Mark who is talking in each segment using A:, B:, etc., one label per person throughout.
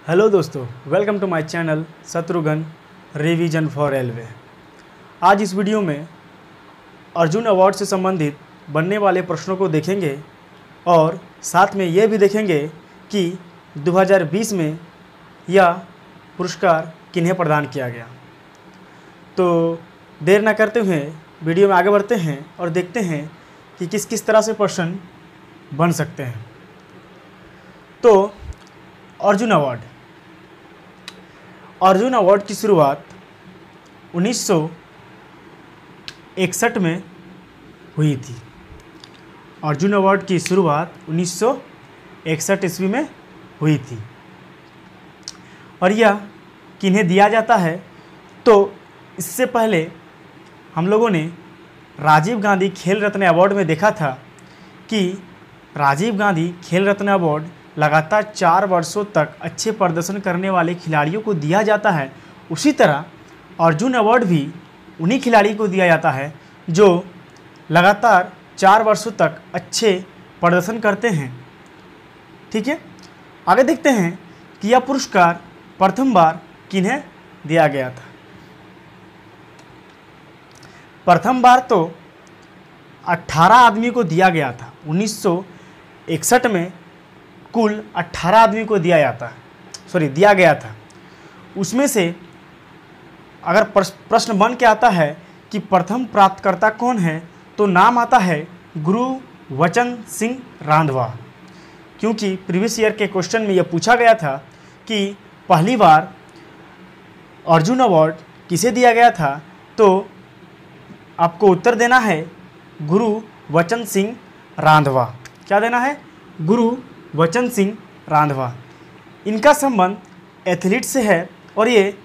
A: Hello दोस्तों, welcome to my channel Shatrughan revision for railway. आज इस वीडियो में अर्जुन अवार्ड से संबंधित बनने वाले प्रश्नों को देखेंगे और साथ में ये भी देखेंगे कि 2020 में यह पुरस्कार किन्हें प्रदान किया गया। तो देर न करते हुए वीडियो में आगे बढ़ते हैं और देखते हैं कि किस किस तरह से प्रश्न बन सकते हैं। तो अर्जुन अवार्ड की शुरुआत 1961 में हुई थी। अर्जुन अवार्ड की शुरुआत 1961 ईस्वी में हुई थी और यह किन्हें दिया जाता है, तो इससे पहले हम लोगों ने राजीव गांधी खेल रत्न अवार्ड में देखा था कि राजीव गांधी खेल रत्न अवार्ड लगातार 4 वर्षों तक अच्छे प्रदर्शन करने वाले खिलाड़ियों को दिया जाता है। उसी तरह अर्जुन अवार्ड भी उन्हीं खिलाड़ी को दिया जाता है जो लगातार 4 वर्षों तक अच्छे प्रदर्शन करते हैं। ठीक है, आगे देखते हैं कि यह पुरस्कार प्रथम बार किन्हें दिया गया था। प्रथम बार तो 18 आदमी को दिया गया था। 1961 में कुल 18 आदमी को दिया गया था। उसमें से अगर प्रश्न बन के आता है कि प्रथम प्राप्तकर्ता कौन है, तो नाम आता है गुरुवचन सिंह रांधवा, क्योंकि प्रीवियस ईयर के क्वेश्चन में यह पूछा गया था कि पहली बार अर्जुन अवार्ड किसे दिया गया था, तो आपको उत्तर देना है गुरुवचन सिंह रांधवा। क्या देना है? गुरुवचन सिंह रांधवा। इनका संबंध एथलीट से है और ये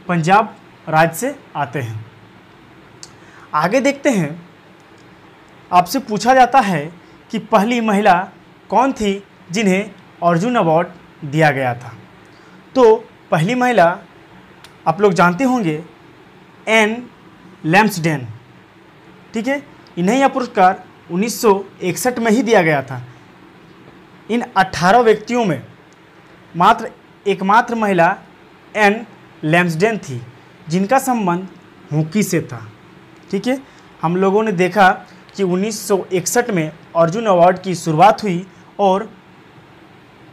A: पंजाब राज्य से आते हैं। आगे देखते हैं, आपसे पूछा जाता है कि पहली महिला कौन थी जिन्हें अर्जुन अवार्ड दिया गया था। तो पहली महिला आप लोग जानते होंगे, एन लैम्सडेन। ठीक है, इन्हें यह पुरस्कार 1961 में ही दिया गया था। इन 18 व्यक्तियों में एकमात्र महिला एन लैम्सडेन थी जिनका संबंध हॉकी से था। ठीक है, हम लोगों ने देखा कि 1961 में अर्जुन अवार्ड की शुरुआत हुई और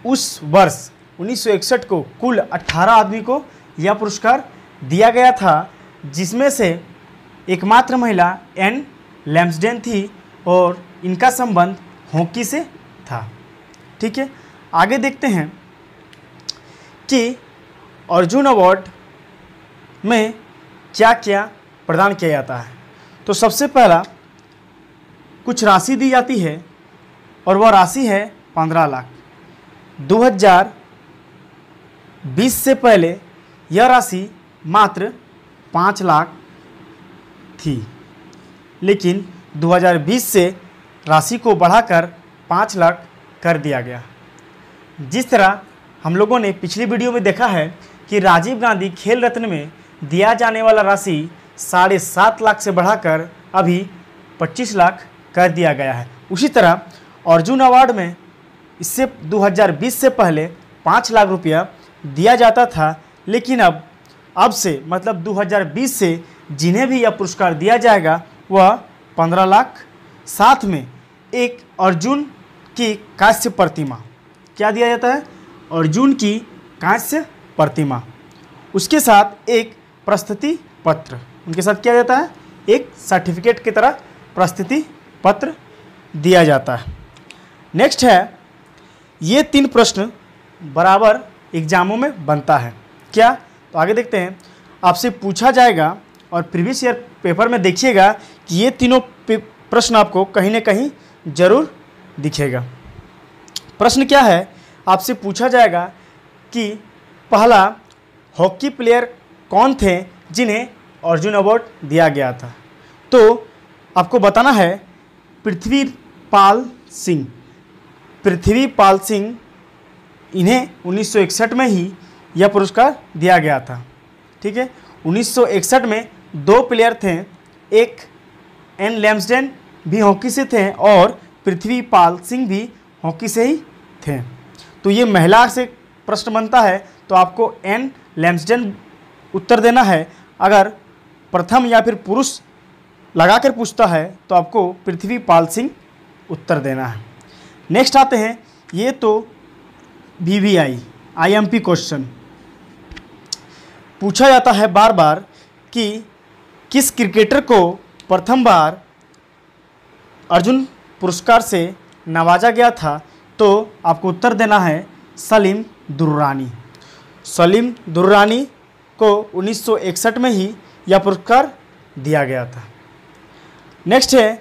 A: उस वर्ष 1961 को कुल 18 आदमी को यह पुरस्कार दिया गया था, जिसमें से एकमात्र महिला एन लैम्सडेन थी और इनका संबंध हॉकी से था। ठीक है, आगे देखते हैं कि अर्जुन अवार्ड में क्या क्या प्रदान किया जाता है। तो सबसे पहला कुछ राशि दी जाती है और वह राशि है 15 लाख। 2020 से पहले यह राशि मात्र 5 लाख थी, लेकिन 2020 से राशि को बढ़ाकर 5 लाख कर दिया गया। जिस तरह हम लोगों ने पिछली वीडियो में देखा है कि राजीव गांधी खेल रत्न में दिया जाने वाला राशि 7.5 लाख से बढ़ाकर अभी 25 लाख कर दिया गया है, उसी तरह अर्जुन अवार्ड में इससे 2020 से पहले 5 लाख रुपया दिया जाता था, लेकिन अब से मतलब 2020 से जिन्हें भी यह पुरस्कार दिया जाएगा वह 15 लाख, साथ में एक अर्जुन की कांस्य प्रतिमा। क्या दिया जाता है? अर्जुन की कांस्य प्रतिमा। उसके साथ एक प्रस्तुति पत्र, उनके साथ क्या जाता है? एक सर्टिफिकेट की तरह प्रस्तुति पत्र दिया जाता है। नेक्स्ट है, ये 3 प्रश्न बराबर एग्जामों में बनता है। क्या? तो आगे देखते हैं, आपसे पूछा जाएगा और प्रीवियस ईयर पेपर में देखिएगा कि ये तीनों प्रश्न आपको कहीं ना कहीं जरूर दिखेगा। प्रश्न क्या है? आपसे पूछा जाएगा कि पहला हॉकी प्लेयर कौन थे जिन्हें अर्जुन अवार्ड दिया गया था। तो आपको बताना है पृथ्वीपाल सिंह। इन्हें 1961 में ही यह पुरस्कार दिया गया था। ठीक है, 1961 में 2 प्लेयर थे, एक एन लैम्सडेन भी हॉकी से थे और पृथ्वीपाल सिंह भी हॉकी से ही थे। तो ये महिला से प्रश्न बनता है तो आपको एन लैम्सडेन उत्तर देना है। अगर प्रथम या फिर पुरुष लगाकर पूछता है तो आपको पृथ्वीपाल सिंह उत्तर देना है। नेक्स्ट आते हैं, ये तो VVI IMP क्वेश्चन पूछा जाता है बार बार कि किस क्रिकेटर को प्रथम बार अर्जुन पुरस्कार से नवाजा गया था, तो आपको उत्तर देना है सलीम दुर्रानी। सलीम दुर्रानी को 1961 में ही यह पुरस्कार दिया गया था। नेक्स्ट है,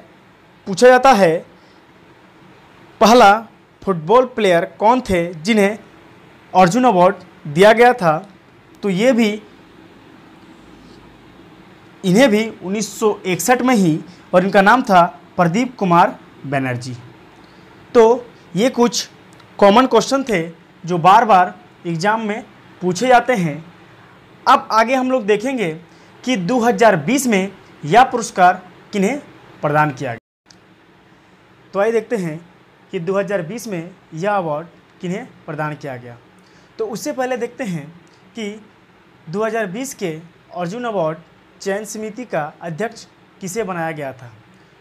A: पूछा जाता है पहला फुटबॉल प्लेयर कौन थे जिन्हें अर्जुन अवार्ड दिया गया था, तो इन्हें भी 1961 में ही, और इनका नाम था प्रदीप कुमार बनर्जी। तो ये कुछ कॉमन क्वेश्चन थे जो बार बार एग्ज़ाम में पूछे जाते हैं। अब आगे हम लोग देखेंगे कि 2020 में यह पुरस्कार किन्हें प्रदान किया गया। तो आइए देखते हैं कि 2020 में यह अवार्ड किन्हें प्रदान किया गया। तो उससे पहले देखते हैं कि 2020 के अर्जुन अवार्ड चयन समिति का अध्यक्ष किसे बनाया गया था।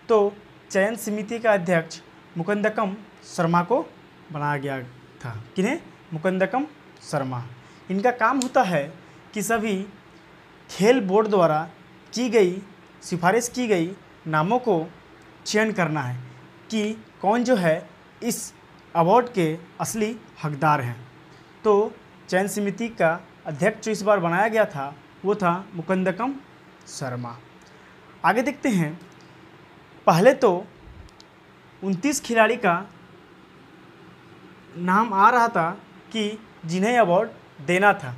A: तो चयन समिति का अध्यक्ष मुकंदकम शर्मा को बनाया गया था। किन्हें? मुकंदकम शर्मा। इनका काम होता है कि सभी खेल बोर्ड द्वारा सिफारिश की गई नामों को चयन करना है कि कौन जो है इस अवार्ड के असली हकदार हैं। तो चयन समिति का अध्यक्ष जो इस बार बनाया गया था वो था मुकंदकम शर्मा। आगे देखते हैं, पहले तो 29 खिलाड़ी का नाम आ रहा था कि जिन्हें अवार्ड देना था,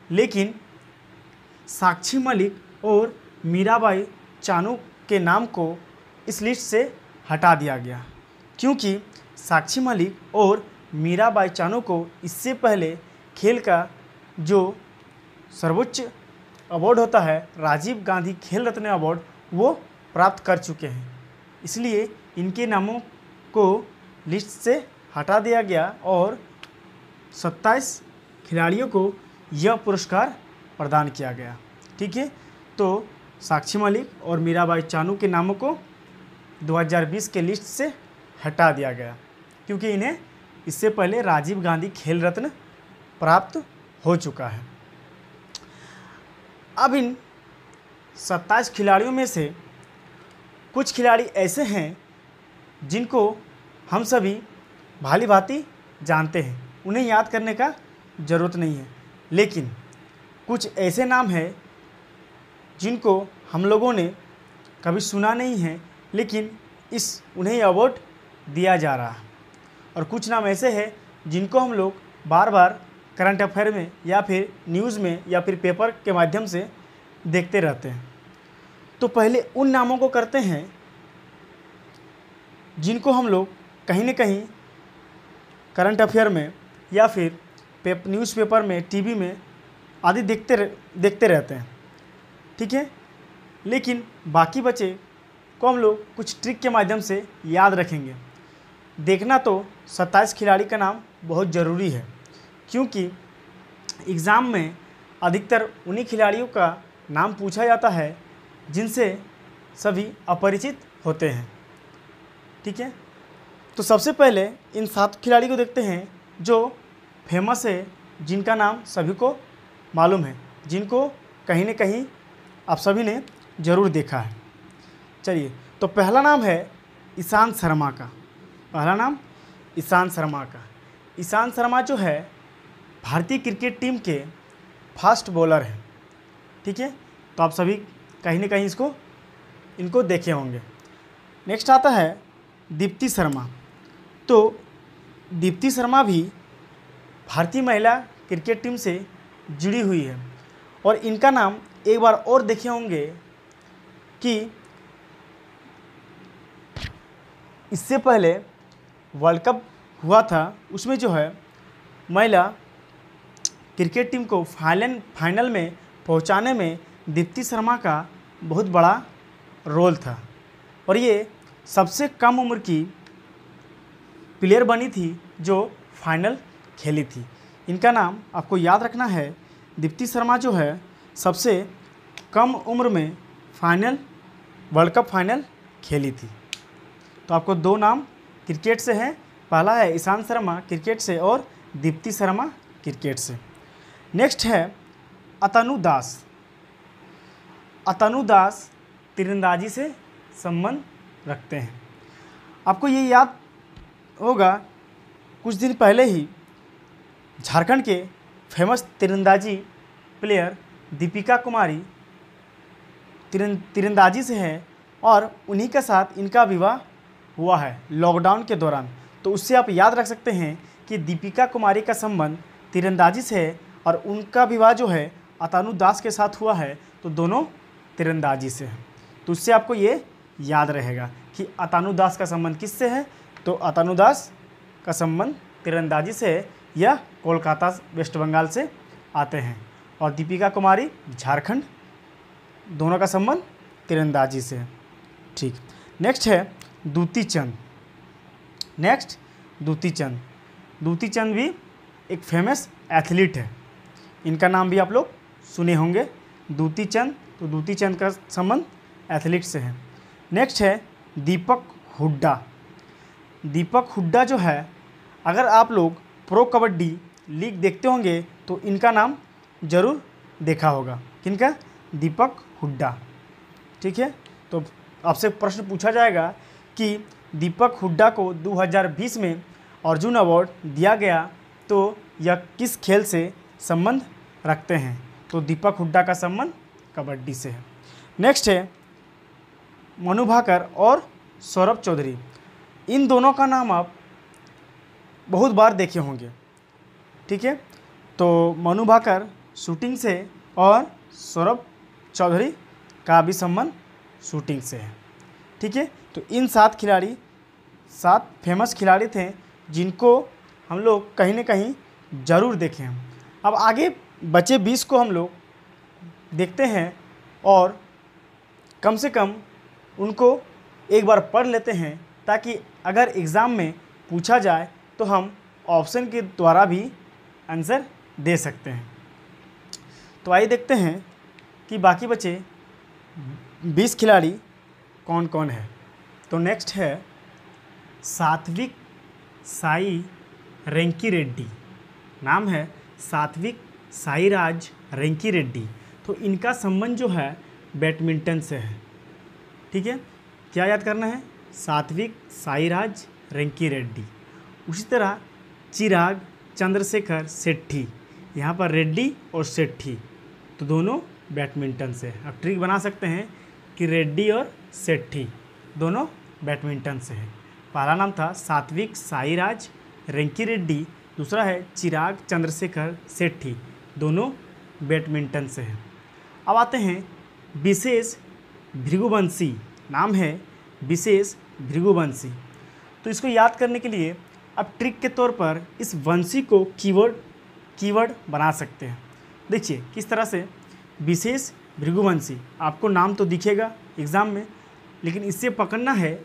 A: लेकिन साक्षी मलिक और मीराबाई चानू के नाम को इस लिस्ट से हटा दिया गया, क्योंकि साक्षी मलिक और मीराबाई चानू को इससे पहले खेल का जो सर्वोच्च अवार्ड होता है राजीव गांधी खेल रत्न अवार्ड वो प्राप्त कर चुके हैं। इसलिए इनके नामों को लिस्ट से हटा दिया गया और 27 खिलाड़ियों को यह पुरस्कार प्रदान किया गया। ठीक है, तो साक्षी मलिक और मीराबाई चानू के नामों को 2020 के लिस्ट से हटा दिया गया, क्योंकि इन्हें इससे पहले राजीव गांधी खेल रत्न प्राप्त हो चुका है। अब इन 27 खिलाड़ियों में से कुछ खिलाड़ी ऐसे हैं जिनको हम सभी भाली भांति जानते हैं, उन्हें याद करने का ज़रूरत नहीं है, लेकिन कुछ ऐसे नाम हैं जिनको हम लोगों ने कभी सुना नहीं है, लेकिन उन्हें अवार्ड दिया जा रहा है। और कुछ नाम ऐसे हैं जिनको हम लोग बार बार करंट अफेयर में या फिर न्यूज़ में या फिर पेपर के माध्यम से देखते रहते हैं। तो पहले उन नामों को करते हैं जिनको हम लोग कहीं न कहीं करंट अफेयर में या फिर न्यूज़पेपर में, टीवी में आदि देखते रहते हैं। ठीक है, लेकिन बाकी बचे को हम लोग कुछ ट्रिक के माध्यम से याद रखेंगे। देखना तो 27 खिलाड़ी का नाम बहुत ज़रूरी है, क्योंकि एग्ज़ाम में अधिकतर उन्हीं खिलाड़ियों का नाम पूछा जाता है जिनसे सभी अपरिचित होते हैं। ठीक है, तो सबसे पहले इन 7 खिलाड़ी को देखते हैं जो फेमस है, जिनका नाम सभी को मालूम है, जिनको कहीं न कहीं आप सभी ने ज़रूर देखा है। चलिए, तो पहला नाम है ईशांत शर्मा का। पहला नाम ईशांत शर्मा का। ईशांत शर्मा जो है भारतीय क्रिकेट टीम के फास्ट बॉलर हैं। ठीक है, तो आप सभी कहीं न कहीं इनको देखे होंगे। नेक्स्ट आता है दीप्ति शर्मा। तो दीप्ति शर्मा भी भारतीय महिला क्रिकेट टीम से जुड़ी हुई है, और इनका नाम एक बार और देखे होंगे कि इससे पहले वर्ल्ड कप हुआ था, उसमें जो है महिला क्रिकेट टीम को फाइनल में पहुंचाने में दीप्ति शर्मा का बहुत बड़ा रोल था, और ये सबसे कम उम्र की प्लेयर बनी थी जो फाइनल खेली थी। इनका नाम आपको याद रखना है। दीप्ति शर्मा जो है सबसे कम उम्र में वर्ल्ड कप फाइनल खेली थी। तो आपको दो नाम क्रिकेट से हैं, पहला है ईशांत शर्मा क्रिकेट से और दीप्ति शर्मा क्रिकेट से। नेक्स्ट है अतनु दास। अतनु दास तीरंदाजी से संबंध रखते हैं। आपको ये याद होगा कुछ दिन पहले ही झारखंड के फेमस तीरंदाजी प्लेयर दीपिका कुमारी तीरंदाजी से है और उन्हीं के साथ इनका विवाह हुआ है लॉकडाउन के दौरान। तो उससे आप याद रख सकते हैं कि दीपिका कुमारी का संबंध तीरंदाजी से है और उनका विवाह जो है अतनु दास के साथ हुआ है, तो दोनों तीरंदाजी से है। तो उससे आपको ये याद रहेगा कि अतनु दास का संबंध किससे है, तो अतनु दास का संबंध तीरंदाजी से है, यह कोलकाता वेस्ट बंगाल से आते हैं और दीपिका कुमारी झारखंड, दोनों का संबंध तीरंदाजी से है। ठीक, नेक्स्ट है दूती चंद। नेक्स्ट दूती चंद। दूती चंद भी एक फेमस एथलीट है, इनका नाम भी आप लोग सुने होंगे दूती चंद। तो दूती चंद का संबंध एथलीट से है। नेक्स्ट है दीपक हुड्डा। दीपक हुड्डा जो है, अगर आप लोग प्रो कबड्डी लीग देखते होंगे तो इनका नाम जरूर देखा होगा। किनका? दीपक हुड्डा। ठीक है, तो आपसे प्रश्न पूछा जाएगा कि दीपक हुड्डा को 2020 में अर्जुन अवार्ड दिया गया, तो यह किस खेल से संबंध रखते हैं, तो दीपक हुड्डा का संबंध कबड्डी से है। नेक्स्ट है मनु भाकर और सौरभ चौधरी। इन दोनों का नाम आप बहुत बार देखे होंगे। ठीक है, तो मनु भाकर शूटिंग से और सौरभ चौधरी का भी संबंध शूटिंग से है। ठीक है, तो इन 7 फेमस खिलाड़ी थे जिनको हम लोग कहीं ना कहीं ज़रूर देखे हैं। अब आगे बचे 20 को हम लोग देखते हैं और कम से कम उनको एक बार पढ़ लेते हैं, ताकि अगर एग्ज़ाम में पूछा जाए तो हम ऑप्शन के द्वारा भी आंसर दे सकते हैं। तो आइए देखते हैं कि बाकी बचे 20 खिलाड़ी कौन कौन है। तो नेक्स्ट है सात्विक साई रेंकी रेड्डी। नाम है सात्विक साईराज रेंकी रेड्डी। तो इनका संबंध जो है बैडमिंटन से है। ठीक है, क्या याद करना है? सात्विक साईराज रेंकी रेड्डी। उसी तरह चिराग चंद्रशेखर सेट्ठी, यहाँ पर रेड्डी और सेट्ठी, तो दोनों बैडमिंटन से है। अब ट्रिक बना सकते हैं कि रेड्डी और सेट्ठी दोनों बैडमिंटन से है। पहला नाम था सात्विक साईराज रेंकी रेड्डी, दूसरा है चिराग चंद्रशेखर सेट्ठी, दोनों बैडमिंटन से है। अब आते हैं विशेष भृगुवंशी। नाम है विशेष भृगुवंशी। तो इसको याद करने के लिए अब ट्रिक के तौर पर इस वंशी को कीवर्ड बना सकते हैं। देखिए किस तरह से, विशेष भृगुवंशी, आपको नाम तो दिखेगा एग्ज़ाम में, लेकिन इससे पकड़ना है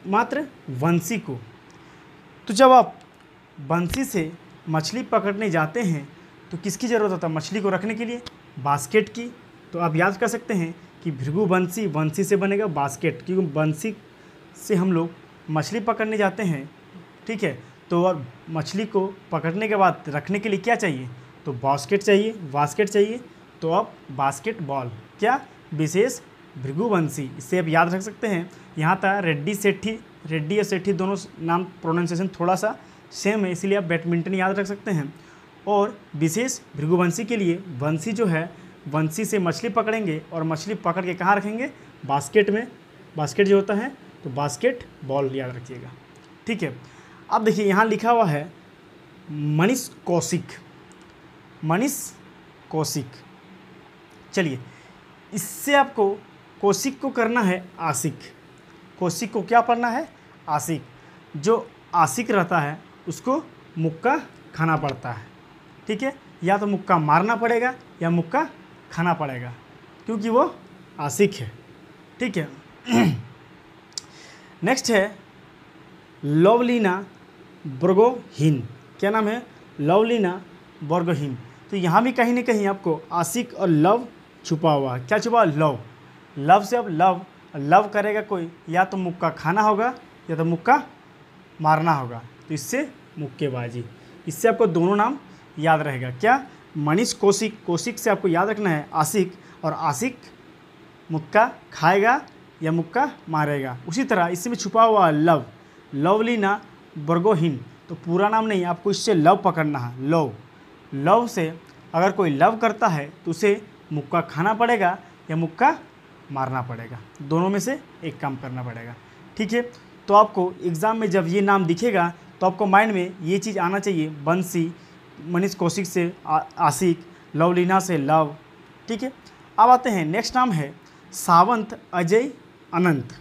A: मात्र वंशी को। तो जब आप बंसी से मछली पकड़ने जाते हैं तो किसकी ज़रूरत होता है मछली को रखने के लिए? बास्केट की। तो आप याद कर सकते हैं कि भृगुवंशी, वंशी से बनेगा बास्केट, क्योंकि बंसी से हम लोग मछली पकड़ने जाते हैं। ठीक है, तो और मछली को पकड़ने के बाद रखने के लिए क्या चाहिए? तो बास्केट चाहिए। तो अब बास्केटबॉल, क्या? विशेष भृगुवंशी। इससे आप याद रख सकते हैं। यहाँ था रेड्डी सेट्ठी, रेड्डी और सेट्ठी दोनों नाम प्रोनाउंसिएशन थोड़ा सा सेम है, इसीलिए आप बैडमिंटन याद रख सकते हैं। और विशेष भृगुवंशी के लिए वंशी जो है, वंशी से मछली पकड़ेंगे और मछली पकड़ के कहाँ रखेंगे? बास्केट में। बास्केट जो होता है तो बास्केट बॉल याद रखिएगा। ठीक है, अब देखिए यहाँ लिखा हुआ है मनीष कौशिक। चलिए, इससे आपको कौशिक को करना है आशिक। कौशिक को क्या पढ़ना है? आशिक। जो आशिक रहता है उसको मुक्का खाना पड़ता है। ठीक है, या तो मुक्का मारना पड़ेगा या मुक्का खाना पड़ेगा, क्योंकि वो आशिक है। ठीक है, नेक्स्ट है लवलीना बर्गोहीन। क्या नाम है? लवलीना वर्गहीन। तो यहाँ भी कहीं ना कहीं आपको आशिक और लव छुपा हुआ है। क्या छुपा? लव। लव से अब लव करेगा कोई, या तो मुक्का खाना होगा या तो मुक्का मारना होगा, तो इससे मुक्केबाजी। इससे आपको दोनों नाम याद रहेगा। क्या? मनीष कौशिक। कौशिक से आपको याद रखना है आशिक, और आशिक मुक्का खाएगा या मुक्का मारेगा। उसी तरह इसमें छुपा हुआ लव, लवलीना बर्गोहीन। तो पूरा नाम नहीं, आपको इससे लव पकड़ना है। लव से अगर कोई लव करता है तो उसे मुक्का खाना पड़ेगा या मुक्का मारना पड़ेगा, दोनों में से एक काम करना पड़ेगा। ठीक है, तो आपको एग्ज़ाम में जब ये नाम दिखेगा तो आपको माइंड में ये चीज़ आना चाहिए, बंसी, मनीष कौशिक से आशिक, लवलीना से लव। ठीक है, अब आते हैं नेक्स्ट नाम है सावंत अजय अनंत।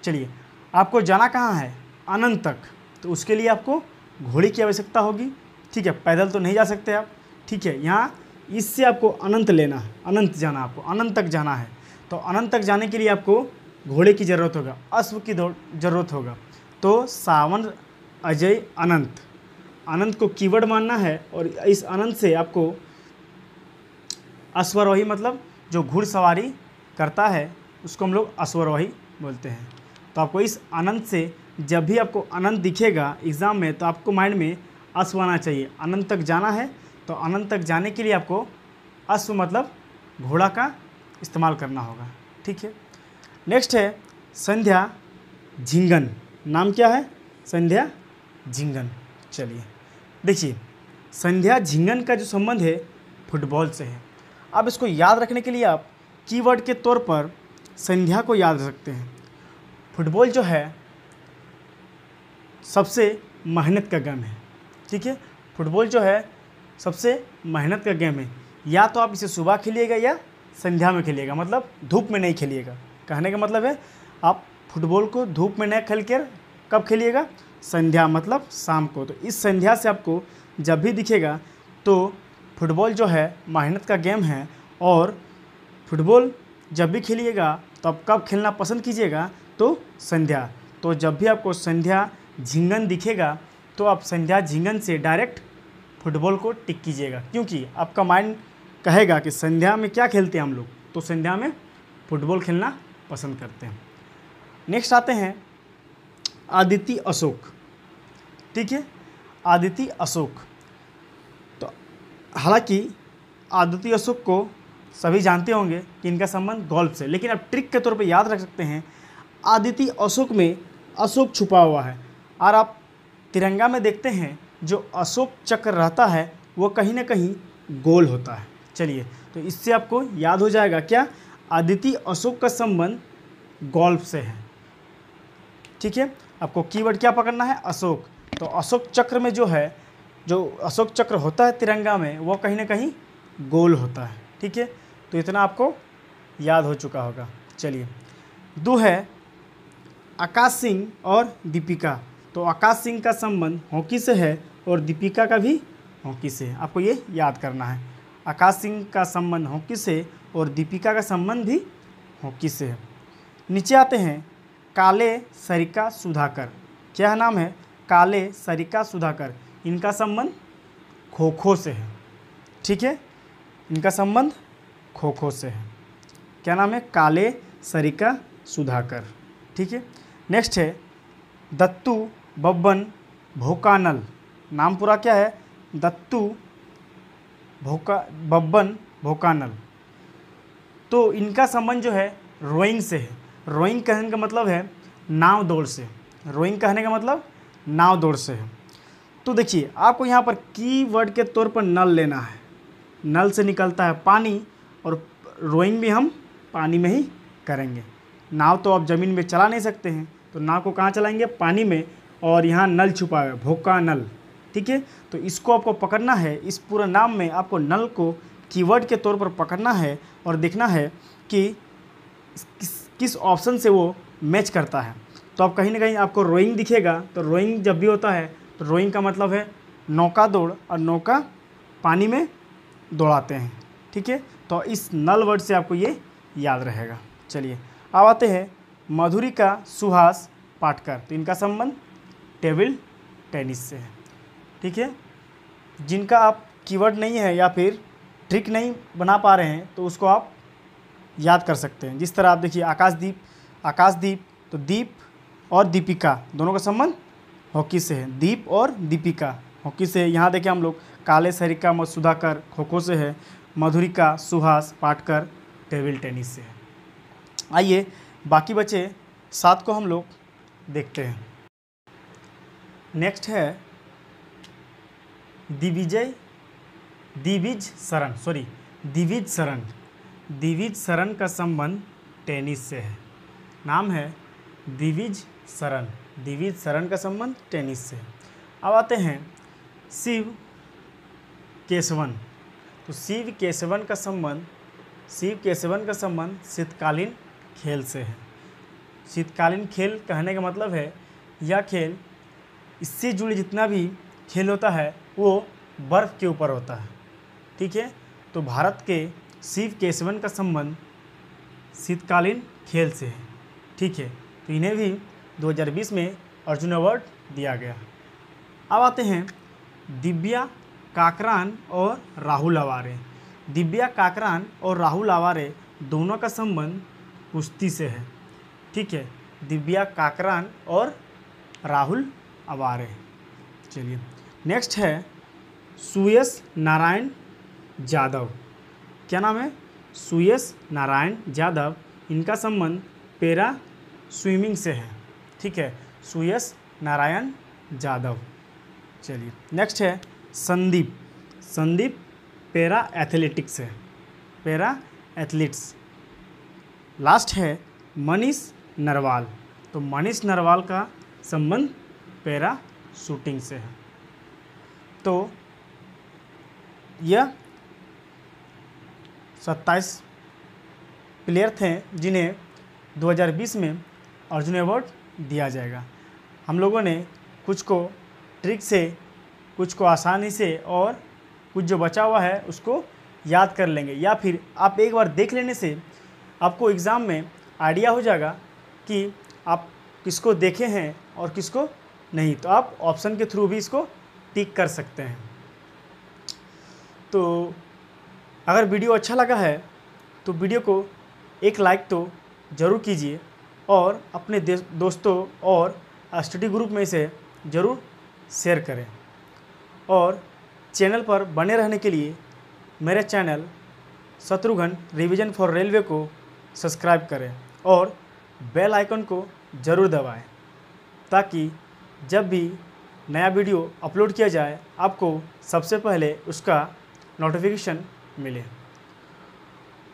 A: चलिए, आपको जाना कहाँ है? अनंत तक। तो उसके लिए आपको घोड़े की आवश्यकता होगी। ठीक है, पैदल तो नहीं जा सकते आप। ठीक है, यहाँ इससे आपको अनंत लेना है, अनंत जाना, आपको अनंत तक जाना है। तो अनंत तक जाने के लिए आपको घोड़े की ज़रूरत होगा, अश्व की ज़रूरत होगा। तो सावंत अजय अनंत, अनंत को कीवर्ड मानना है, और इस अनंत से आपको अश्वारोही, मतलब जो घुड़सवारी करता है उसको हम लोग अश्वारोही बोलते हैं। तो आपको इस अनंत से जब भी आपको अनंत दिखेगा एग्ज़ाम में तो आपको माइंड में अश्व आना चाहिए। अनंत तक जाना है तो अनंत तक जाने के लिए आपको अश्व मतलब घोड़ा का इस्तेमाल करना होगा। ठीक है, नेक्स्ट है संध्या झिंगन। नाम क्या है? संध्या झिंगन। चलिए देखिए, संध्या झिंगन का जो संबंध है फुटबॉल से है। अब इसको याद रखने के लिए आप कीवर्ड के तौर पर संध्या को याद रख सकते हैं। फुटबॉल जो है सबसे मेहनत का गेम है। ठीक है, फुटबॉल जो है सबसे मेहनत का गेम है। या तो आप इसे सुबह खेलिएगा या संध्या में खेलिएगा, मतलब धूप में नहीं खेलिएगा। कहने का मतलब है आप फुटबॉल को धूप में नहीं खेल कर कब खेलिएगा? संध्या, मतलब शाम को। तो इस संध्या से आपको जब भी दिखेगा तो फुटबॉल जो है मेहनत का गेम है, और फुटबॉल जब भी खेलिएगा तो आप कब खेलना पसंद कीजिएगा? तो संध्या। तो जब भी आपको संध्या झिंगन दिखेगा तो आप संध्या झिंगन से डायरेक्ट फुटबॉल को टिक कीजिएगा, क्योंकि आपका माइंड कहेगा कि संध्या में क्या खेलते हैं हम लोग, तो संध्या में फुटबॉल खेलना पसंद करते हैं। नेक्स्ट आते हैं आदिति अशोक। ठीक है, आदिति अशोक। तो हालांकि आदिति अशोक को सभी जानते होंगे कि इनका संबंध गोल्फ से, लेकिन अब ट्रिक के तौर पे याद रख सकते हैं आदिति अशोक में अशोक छुपा हुआ है। और आप तिरंगा में देखते हैं जो अशोक चक्र रहता है वो कहीं ना कहीं गोल होता है। चलिए, तो इससे आपको याद हो जाएगा क्या? आदिति अशोक का संबंध गोल्फ से है। ठीक है, आपको कीवर्ड क्या पकड़ना है? अशोक। तो अशोक चक्र में जो है, जो अशोक चक्र होता है तिरंगा में, वो कहीं ना कहीं गोल होता है। ठीक है, तो इतना आपको याद हो चुका होगा। चलिए, दो है आकाश सिंह और दीपिका। तो आकाश सिंह का संबंध हॉकी से है और दीपिका का भी हॉकी से है, आपको ये याद करना है। आकाश सिंह का संबंध हॉकी से और दीपिका का संबंध भी हॉकी से है। नीचे आते हैं काले सरिका सुधाकर। क्या नाम है? काले सरिका सुधाकर। इनका संबंध खो खो से है। ठीक है, इनका संबंध खो खो से है। क्या नाम है? काले सरिका सुधाकर। ठीक है, नेक्स्ट है दत्तू बब्बन भोकानल। नाम पूरा क्या है? दत्तू बब्बन भोकानल। तो इनका संबंध जो है रोइंग से है। रोइंग कहने का मतलब है नाव दौड़ से। रोइंग कहने का मतलब नाव दौड़ से है। तो देखिए, आपको यहाँ पर कीवर्ड के तौर पर नल लेना है। नल से निकलता है पानी, और रोइंग भी हम पानी में ही करेंगे। नाव तो आप ज़मीन में चला नहीं सकते हैं, तो नाव को कहाँ चलाएंगे? पानी में। और यहाँ नल छुपा है, भोका नल। ठीक है, तो इसको आपको पकड़ना है। इस पूरा नाम में आपको नल को कीवर्ड के तौर पर पकड़ना है और देखना है कि किस ऑप्शन से वो मैच करता है। तो आप कहीं ना कहीं आपको रोइंग दिखेगा। तो रोइंग जब भी होता है तो रोइंग का मतलब है नौका दौड़, और नौका पानी में दौड़ाते हैं। ठीक है, तो इस नल वर्ड से आपको ये याद रहेगा। चलिए, अब आते हैं मधुरिका सुहास पाटकर। तो इनका संबंध टेबल टेनिस से है। ठीक है, जिनका आप कीवर्ड नहीं है या फिर ट्रिक नहीं बना पा रहे हैं तो उसको आप याद कर सकते हैं। जिस तरह आप देखिए आकाशदीप, तो दीप और दीपिका दोनों का संबंध हॉकी से है। दीप और दीपिका हॉकी से है। यहाँ देखिए हम लोग काले सरिका सुधाकर खो खो से है, मधुरिका सुहास पाटकर टेबल टेनिस से है। आइए बाकी बचे 7 को हम लोग देखते हैं। नेक्स्ट है दिविज शरण का संबंध टेनिस से है। नाम है दिविज शरण का संबंध टेनिस से है। अब आते हैं शिव केशवन। तो शिव केशवन का संबंध शीतकालीन खेल से है। शीतकालीन खेल कहने का मतलब है यह खेल, इससे जुड़े जितना भी खेल होता है वो बर्फ़ के ऊपर होता है। ठीक है, तो भारत के शिव केशवन का संबंध शीतकालीन खेल से है। ठीक है, तो इन्हें भी 2020 में अर्जुन अवार्ड दिया गया। अब आते हैं दिव्या काकरान और राहुल आवारे। दिव्या काकरान और राहुल आवारे दोनों का संबंध कुश्ती से है। ठीक है, दिव्या काकरान और राहुल आवारे। चलिए नेक्स्ट है सुयश नारायण यादव। क्या नाम है? सुयश नारायण यादव। इनका संबंध पैरा स्विमिंग से है। ठीक है, सुयश नारायण यादव। चलिए नेक्स्ट है संदीप पैरा एथलेटिक्स है, पैरा एथलीट्स। लास्ट है मनीष नरवाल। तो मनीष नरवाल का संबंध पैरा शूटिंग से है। तो यह 27 प्लेयर थे जिन्हें 2020 में अर्जुन अवार्ड दिया जाएगा। हम लोगों ने कुछ को ट्रिक से, कुछ को आसानी से और कुछ जो बचा हुआ है उसको याद कर लेंगे, या फिर आप एक बार देख लेने से आपको एग्ज़ाम में आइडिया हो जाएगा कि आप किसको देखे हैं और किसको नहीं। तो आप ऑप्शन के थ्रू भी इसको टिक कर सकते हैं। तो अगर वीडियो अच्छा लगा है तो वीडियो को एक लाइक तो ज़रूर कीजिए और अपने दोस्तों और स्टडी ग्रुप में इसे ज़रूर शेयर करें। और चैनल पर बने रहने के लिए मेरे channel Shatrughan revision for railway को सब्सक्राइब करें और बेल आइकन को ज़रूर दबाएं, ताकि जब भी नया वीडियो अपलोड किया जाए आपको सबसे पहले उसका नोटिफिकेशन मिले।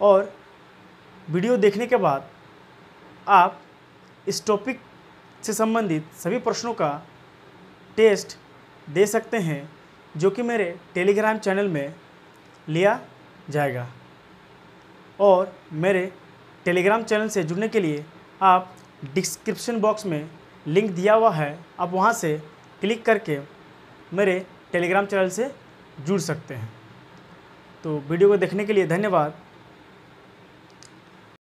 A: और वीडियो देखने के बाद आप इस टॉपिक से संबंधित सभी प्रश्नों का टेस्ट दे सकते हैं, जो कि मेरे टेलीग्राम चैनल में लिया जाएगा। और मेरे टेलीग्राम चैनल से जुड़ने के लिए आप डिस्क्रिप्शन बॉक्स में लिंक दिया हुआ है, आप वहां से क्लिक करके मेरे टेलीग्राम चैनल से जुड़ सकते हैं। तो वीडियो को देखने के लिए धन्यवाद।